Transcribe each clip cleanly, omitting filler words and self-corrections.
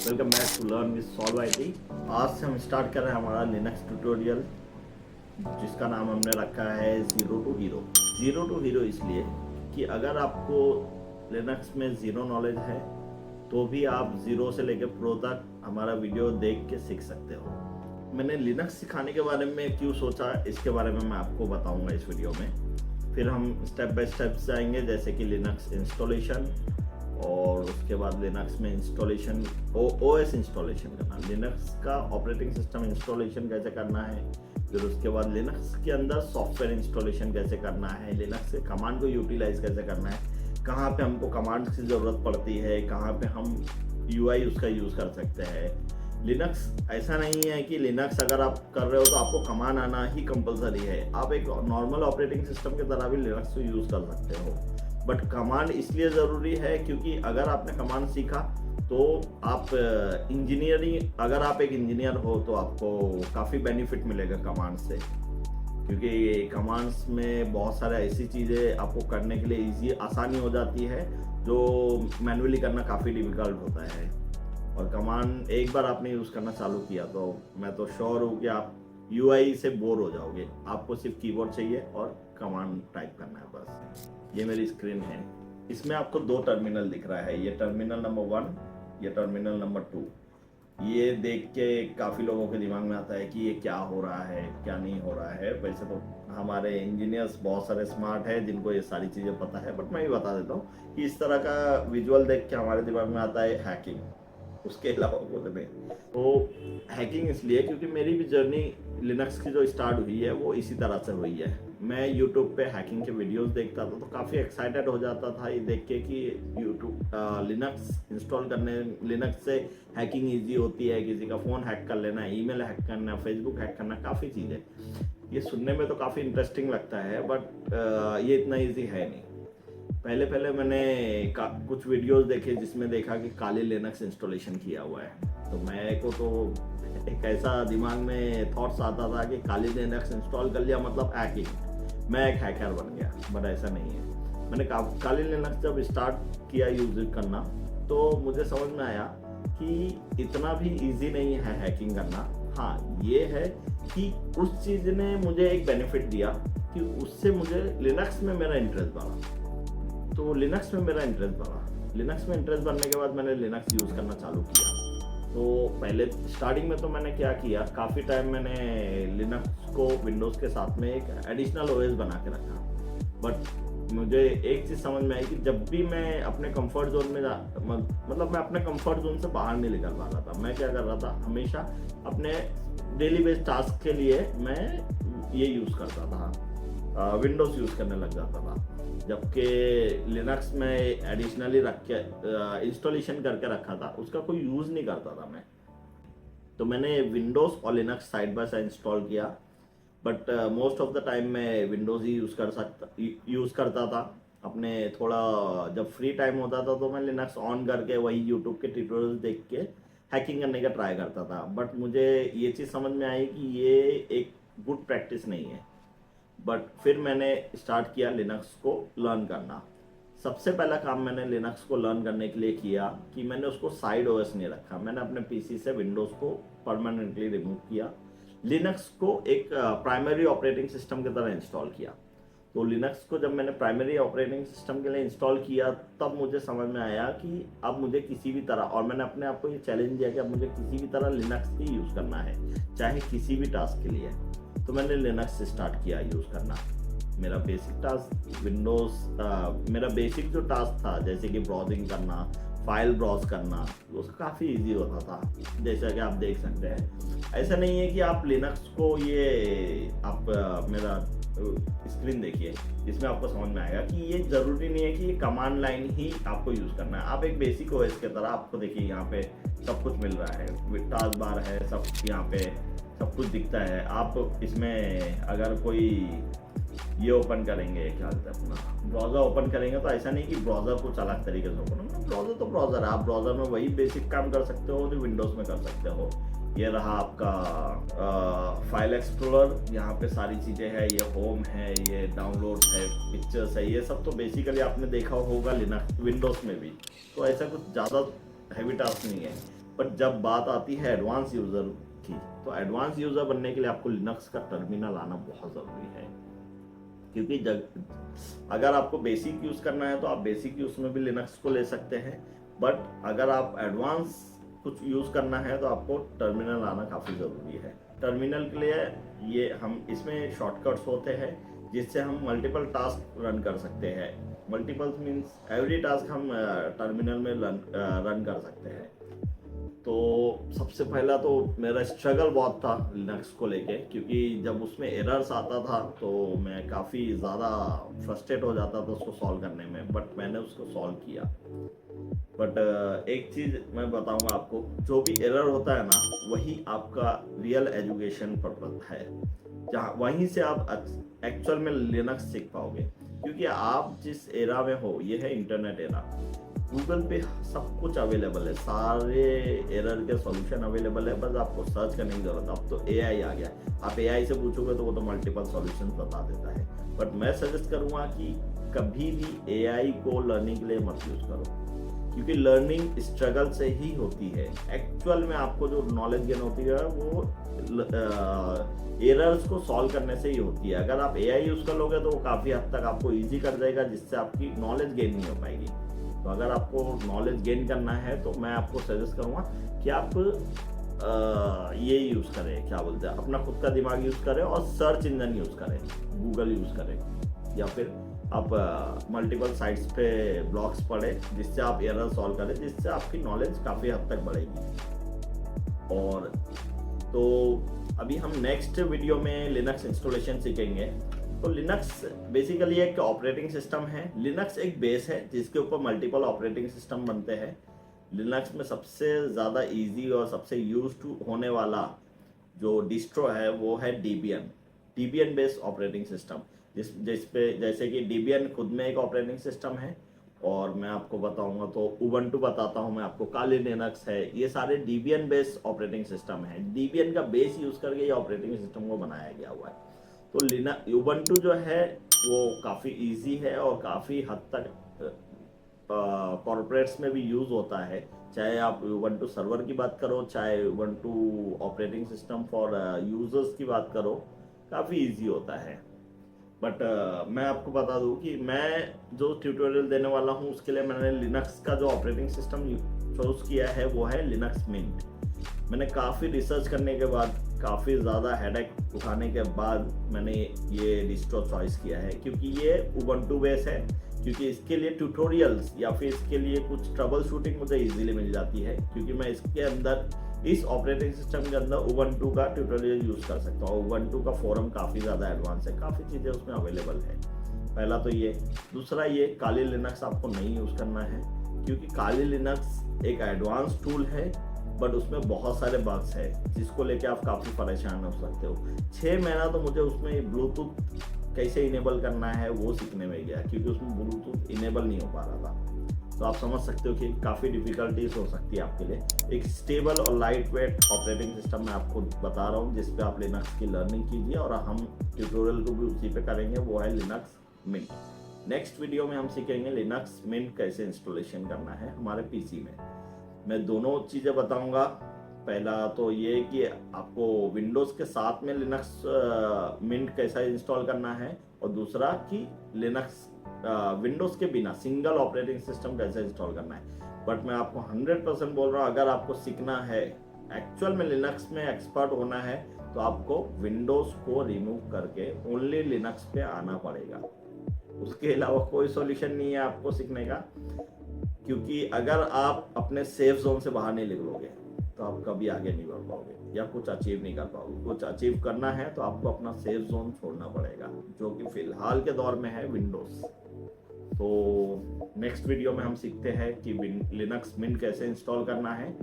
Welcome back to learn with solve IT. आज से हम स्टार्ट कर रहे हैं हमारा लिनक्स ट्यूटोरियल, जिसका नाम हमने रखा है zero to hero. Zero to hero इसलिए कि अगर आपको लिनक्स में ज़ीरो नॉलेज है तो भी आप ज़ीरो से लेकर प्रो तक हमारा वीडियो देख के सीख सकते हो। मैंने लिनक्स सिखाने के बारे में क्यों सोचा, इसके बारे में मैं आपको बताऊंगा इस वीडियो में। फिर हम स्टेप बाय स्टेप जाएंगे, जैसे कि लिनक्स इंस्टॉलेशन, और उसके बाद लिनक्स में इंस्टॉलेशन, ओएस इंस्टॉलेशन करना, लिनक्स का ऑपरेटिंग सिस्टम इंस्टॉलेशन कैसे करना है, फिर उसके बाद लिनक्स के अंदर सॉफ्टवेयर इंस्टॉलेशन कैसे करना है, लिनक्स के कमांड को यूटिलाइज कैसे करना है, कहाँ पे हमको कमांड की ज़रूरत पड़ती है, कहाँ पे हम यूआई उसका यूज़ कर सकते हैं। लिनक्स ऐसा नहीं है कि लिनक्स अगर आप कर रहे हो तो आपको कमांड आना ही कंपलसरी है। आप एक नॉर्मल ऑपरेटिंग सिस्टम की तरह भी लिनक्स को यूज़ कर सकते हो, बट कमांड इसलिए ज़रूरी है क्योंकि अगर आपने कमांड सीखा तो आप अगर आप एक इंजीनियर हो तो आपको काफ़ी बेनिफिट मिलेगा कमांड से, क्योंकि कमांड्स में बहुत सारे ऐसी चीज़ें आपको करने के लिए आसानी हो जाती है जो मैन्युअली करना काफ़ी डिफ़िकल्ट होता है। और कमांड एक बार आपने यूज़ करना चालू किया तो मैं तो श्योर हूँ कि आप यूआई से बोर हो जाओगे। आपको सिर्फ कीबोर्ड चाहिए और कमांड टाइप करना है बस। ये मेरी स्क्रीन है, इसमें आपको दो टर्मिनल दिख रहा है, ये टर्मिनल नंबर 1, ये टर्मिनल नंबर 2। ये देख के काफ़ी लोगों के दिमाग में आता है कि ये क्या हो रहा है क्या नहीं हो रहा है। वैसे तो हमारे इंजीनियर्स बहुत सारे स्मार्ट हैं जिनको ये सारी चीज़ें पता है, बट मैं भी बता देता हूँ कि इस तरह का विजुअल देख के हमारे दिमाग में आता है हैकिंग, उसके अलावा कुछ नहीं। तो हैकिंग इसलिए क्योंकि मेरी भी जर्नी लिनक्स की जो स्टार्ट हुई है वो इसी तरह से हुई है। मैं यूट्यूब पे हैकिंग के वीडियोस देखता था तो काफ़ी एक्साइटेड हो जाता था ये देख के कि लिनक्स इंस्टॉल करने, लिनक्स से हैकिंग इजी होती है, किसी का फ़ोन हैक कर लेना, ईमेल हैक करना, फेसबुक हैक करना, काफ़ी चीज़ें। ये सुनने में तो काफ़ी इंटरेस्टिंग लगता है, बट ये इतना ईजी है नहीं। पहले पहले मैंने कुछ वीडियोस देखे जिसमें देखा कि काली लिनक्स इंस्टॉलेशन किया हुआ है, तो मैं को तो एक ऐसा दिमाग में थॉट्स आता था कि काली लिनक्स इंस्टॉल कर लिया मतलब हैकिंग, मैं एक हैकर बन गया। बट ऐसा नहीं है। मैंने काली लिनक्स जब स्टार्ट किया यूज करना तो मुझे समझ में आया कि इतना भी इजी नहीं है हैकिंग करना। हाँ, ये है कि उस चीज़ ने मुझे एक बेनिफिट दिया कि उससे मुझे लिनक्स में मेरा इंटरेस्ट बढ़ा। तो लिनक्स में मेरा इंटरेस्ट बढ़ा। लिनक्स में इंटरेस्ट बढ़ने के बाद मैंने लिनक्स यूज़ करना चालू किया। तो पहले स्टार्टिंग में तो मैंने क्या किया, काफ़ी टाइम मैंने लिनक्स को विंडोज़ के साथ में एक एडिशनल ओएस बना के रखा। बट मुझे एक चीज़ समझ में आई कि जब भी मैं अपने कंफर्ट जोन में मतलब मैं अपने कंफर्ट जोन से बाहर नहीं निकल पा रहा था। मैं क्या कर रहा था, हमेशा अपने डेली बेस्ड टास्क के लिए मैं ये यूज़ करता था, विंडोज़ यूज़ करने लग जाता था, जबकि लिनक्स में एडिशनली रख के इंस्टॉलेशन करके रखा था, उसका कोई यूज़ नहीं करता था मैं। तो मैंने विंडोज़ और Linux side by side install किया, but most of the time मैं विंडोज़ ही यूज़ करता था। अपने थोड़ा जब फ्री टाइम होता था तो मैं लिनक्स ऑन करके वही यूट्यूब के ट्यूटोरियल्स देख के हैकिंग करने का ट्राई करता था। बट मुझे ये चीज़ समझ में आई कि ये एक गुड प्रैक्टिस नहीं है। बट फिर मैंने स्टार्ट किया लिनक्स को लर्न करना। सबसे पहला काम मैंने लिनक्स को लर्न करने के लिए किया कि मैंने उसको साइड ओएस नहीं रखा। मैंने अपने पीसी से विंडोज़ को परमानेंटली रिमूव किया, लिनक्स को एक प्राइमरी ऑपरेटिंग सिस्टम की तरह इंस्टॉल किया। तो लिनक्स को जब मैंने प्राइमरी ऑपरेटिंग सिस्टम के लिए इंस्टॉल किया तब मुझे समझ में आया कि अब मुझे किसी भी तरह, और मैंने अपने आप को ये चैलेंज दिया कि अब मुझे किसी भी तरह लिनक्स ही यूज़ करना है, चाहे किसी भी टास्क के लिए। तो मैंने लिनक्स से स्टार्ट किया यूज़ करना। मेरा बेसिक टास्क मेरा बेसिक जो टास्क था, जैसे कि ब्राउजिंग करना, फाइल ब्राउज करना, उसका काफ़ी इजी होता था, जैसा कि आप देख सकते हैं। ऐसा नहीं है कि आप लिनक्स को आप मेरा स्क्रीन देखिए, इसमें आपको समझ में आएगा कि ये ज़रूरी नहीं है कि ये कमांड लाइन ही आपको यूज़ करना है। आप एक बेसिक ओएस की तरह, आपको देखिए यहाँ पे सब कुछ मिल रहा है, टास्क बार है, सब यहाँ पे सब कुछ दिखता है। आप इसमें अगर कोई ये ओपन करेंगे, क्या कहते हैं, अपना ब्राउज़र ओपन करेंगे, तो ऐसा नहीं कि ब्राउज़र कुछ अलग तरीके से ओपन होगा। ब्राउज़र तो ब्राउज़र है, आप ब्राउज़र में वही बेसिक काम कर सकते हो जो विंडोज़ में कर सकते हो। ये रहा आपका फाइल एक्सप्लोरर, यहाँ पे सारी चीज़ें हैं, ये होम है, ये डाउनलोड है, पिक्चर्स है, ये सब तो बेसिकली आपने देखा होगा लिनक्स विंडोज़ में भी। तो ऐसा कुछ ज़्यादा हैवी टास्क नहीं है। बट जब बात आती है एडवांस यूज़र की, तो एडवांस यूज़र बनने के लिए आपको लिनक्स का टर्मिनल आना बहुत ज़रूरी है। क्योंकि अगर आपको बेसिक यूज़ करना है तो आप बेसिक यूज़ में भी लिनक्स को ले सकते हैं, बट अगर आप एडवांस कुछ यूज़ करना है तो आपको टर्मिनल आना काफ़ी ज़रूरी है। टर्मिनल के लिए ये हम इसमें शॉर्टकट्स होते हैं जिससे हम मल्टीपल टास्क रन कर सकते हैं। मल्टीपल मीन्स एवरी टास्क हम टर्मिनल में रन कर सकते हैं। तो सबसे पहला तो मेरा स्ट्रगल बहुत था लिनक्स को लेके, क्योंकि जब उसमें एरर्स आता था तो मैं काफ़ी ज़्यादा फ्रस्ट्रेट हो जाता था उसको सॉल्व करने में, बट मैंने उसको सॉल्व किया। बट एक चीज़ मैं बताऊंगा आपको, जो भी एरर होता है ना वही आपका रियल एजुकेशन पर्पस है, जहाँ वहीं से आप एक्चुअल में लिनक्स सीख पाओगे। क्योंकि आप जिस एरा में हो, ये है इंटरनेट एरा, गूगल पे सब कुछ अवेलेबल है, सारे एरर के सॉल्यूशन अवेलेबल है, बस आपको सर्च करने की जरूरत है। अब तो एआई आ गया, आप एआई से पूछोगे तो वो तो मल्टीपल सॉल्यूशन बता देता है। बट मैं सजेस्ट करूँगा कि कभी भी एआई को लर्निंग के लिए मत यूज़ करो, क्योंकि लर्निंग स्ट्रगल से ही होती है। एक्चुअल में आपको जो नॉलेज गेन होती है वो एरर्स को सॉल्व करने से ही होती है। अगर आप एआई यूज़ कर लोगे तो वो काफ़ी हद तक आपको ईजी कर देगा, जिससे आपकी नॉलेज गेन नहीं हो पाएगी। तो अगर आपको नॉलेज गेन करना है तो मैं आपको सजेस्ट करूँगा कि आप ये यूज़ करें, क्या बोलते हैं, अपना खुद का दिमाग यूज़ करें और सर्च इंजन यूज़ करें, गूगल यूज़ करें, या फिर आप मल्टीपल साइट्स पे ब्लॉग्स पढ़ें जिससे आप एरर सॉल्व करें, जिससे आपकी नॉलेज काफ़ी हद तक बढ़ेगी। और तो अभी हम नेक्स्ट वीडियो में लिनक्स इंस्टॉलेशन सीखेंगे। तो लिनक्स बेसिकली एक ऑपरेटिंग सिस्टम है। लिनक्स एक बेस है जिसके ऊपर मल्टीपल ऑपरेटिंग सिस्टम बनते हैं। लिनक्स में सबसे ज़्यादा इजी और सबसे यूज टू होने वाला जो डिस्ट्रो है वो है डीबियन बेस्ड ऑपरेटिंग सिस्टम, जैसे कि डीबियन खुद में एक ऑपरेटिंग सिस्टम है, और मैं आपको बताऊंगा तो उबंटू बताता हूं मैं आपको, काली लिनक्स है, ये सारे डीबियन बेस्ड ऑपरेटिंग सिस्टम है। डीबियन का बेस यूज़ करके ये ऑपरेटिंग सिस्टम को बनाया गया हुआ है। तो उबंटू जो है वो काफ़ी इजी है और काफ़ी हद तक कॉर्पोरेट्स में भी यूज़ होता है। चाहे आप उबंटू सर्वर की बात करो, चाहे Ubuntu operating system for users की बात करो, काफ़ी इजी होता है। बट मैं आपको बता दूं कि मैं जो ट्यूटोरियल देने वाला हूं उसके लिए मैंने लिनक्स का जो ऑपरेटिंग सिस्टम चूज़ किया है वो है लिनक्स मिंट। मैंने काफ़ी रिसर्च करने के बाद, काफ़ी ज़्यादा हेडेक उठाने के बाद मैंने ये डिस्ट्रो चॉइस किया है, क्योंकि ये उबंटू बेस है। क्योंकि इसके लिए ट्यूटोरियल्स या फिर इसके लिए कुछ ट्रबल शूटिंग मुझे इजीली मिल जाती है, क्योंकि मैं इसके अंदर इस ऑपरेटिंग सिस्टम के अंदर उबंटू का ट्यूटोरियल यूज़ कर सकता हूँ। उबंटू का फोरम काफ़ी ज़्यादा एडवांस है, काफ़ी चीज़ें उसमें अवेलेबल है। पहला तो ये, दूसरा ये काली लिनक्स आपको नहीं यूज़ करना है, क्योंकि काली लिनक्स एक एडवांस टूल है, बट उसमें बहुत सारे बग्स है जिसको लेके आप काफ़ी परेशान हो सकते हो। 6 महीना तो मुझे उसमें ब्लूटूथ कैसे इनेबल करना है वो सीखने में गया, क्योंकि उसमें ब्लूटूथ इनेबल नहीं हो पा रहा था। तो आप समझ सकते हो कि काफ़ी डिफिकल्टीज हो सकती है आपके लिए। एक स्टेबल और लाइट वेट ऑपरेटिंग सिस्टम मैं आपको बता रहा हूँ जिस पे आप लिनक्स की लर्निंग कीजिए, और हम ट्यूटोरियल को भी उसी पे करेंगे, वो है लिनक्स मिंट। नेक्स्ट वीडियो में हम सीखेंगे लिनक्स मिंट कैसे इंस्टॉलेशन करना है हमारे पीसी में। मैं दोनों चीज़ें बताऊंगा। पहला तो ये कि आपको विंडोज़ के साथ में लिनक्स मिंट कैसा इंस्टॉल करना है, और दूसरा कि लिनक्स विंडोज़ के बिना सिंगल ऑपरेटिंग सिस्टम कैसे इंस्टॉल करना है। बट मैं आपको 100% बोल रहा हूँ, अगर आपको सीखना है, एक्चुअल में लिनक्स में एक्सपर्ट होना है, तो आपको विंडोज़ को रिमूव करके ओनली लिनक्स पे आना पड़ेगा। उसके अलावा कोई सॉल्यूशन नहीं है आपको सीखने का, क्योंकि अगर आप अपने सेफ जोन से बाहर नहीं निकलोगे तो आप कभी आगे नहीं बढ़ पाओगे या कुछ अचीव नहीं कर पाओगे। कुछ अचीव करना है तो आपको अपना सेफ जोन छोड़ना पड़ेगा, जो कि फिलहाल के दौर में है विंडोज़। तो नेक्स्ट वीडियो में हम सीखते हैं कि लिनक्स मिंट कैसे इंस्टॉल करना है।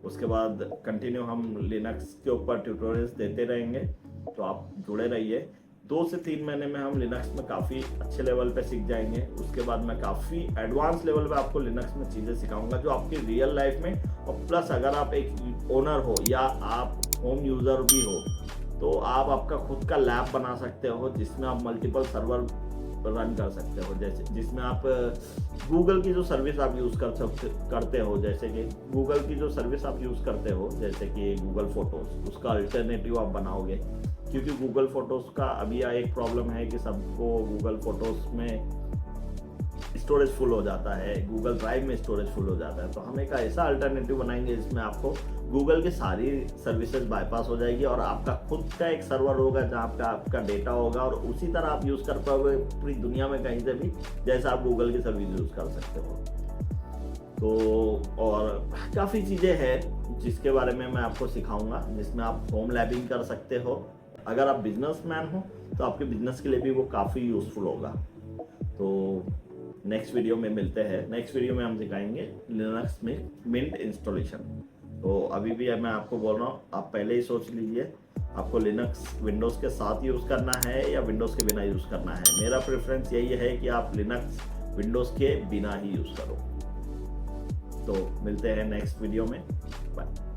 उसके बाद कंटिन्यू हम लिनक्स के ऊपर ट्यूटोरियल्स देते रहेंगे, तो आप जुड़े रहिए। 2 से 3 महीने में हम लिनक्स में काफ़ी अच्छे लेवल पे सीख जाएंगे। उसके बाद मैं काफ़ी एडवांस लेवल पे आपको लिनक्स में चीज़ें सिखाऊंगा जो आपकी रियल लाइफ में, और प्लस अगर आप एक ओनर हो या आप होम यूज़र भी हो, तो आप आपका खुद का लैब बना सकते हो जिसमें आप मल्टीपल सर्वर रन कर सकते हो, जैसे जिसमें आप गूगल की जो सर्विस आप यूज़ करते हो, जैसे कि गूगल की जो सर्विस आप यूज़ करते हो जैसे कि गूगल फोटोज़, उसका अल्टरनेटिव आप बनाओगे। क्योंकि गूगल फोटोज़ का अभी एक प्रॉब्लम है कि सबको गूगल फोटोज़ में स्टोरेज फुल हो जाता है, गूगल ड्राइव में स्टोरेज फुल हो जाता है। तो हम एक ऐसा अल्टरनेटिव बनाएंगे जिसमें आपको गूगल की सारी सर्विसेज बाईपास हो जाएगी और आपका खुद का एक सर्वर होगा जहाँ पे आपका डेटा होगा और उसी तरह आप यूज़ कर पाओगे पूरी दुनिया में कहीं से भी, जैसा आप गूगल की सर्विस यूज़ कर सकते हो। तो और काफ़ी चीज़ें हैं जिसके बारे में मैं आपको सिखाऊंगा, जिसमें आप होम लैबिंग कर सकते हो। अगर आप बिजनेसमैन हो तो आपके बिजनेस के लिए भी वो काफ़ी यूज़फुल होगा। तो नेक्स्ट वीडियो में मिलते हैं। नेक्स्ट वीडियो में हम सिखाएंगे लिनक्स में मिंट इंस्टॉलेशन। तो अभी भी मैं आपको बोल रहा हूँ, आप पहले ही सोच लीजिए आपको लिनक्स विंडोज़ के साथ यूज़ करना है या विंडोज़ के बिना यूज़ करना है। मेरा प्रेफरेंस यही है कि आप लिनक्स विंडोज़ के बिना ही यूज़ करो। तो मिलते हैं नेक्स्ट वीडियो में, बाय।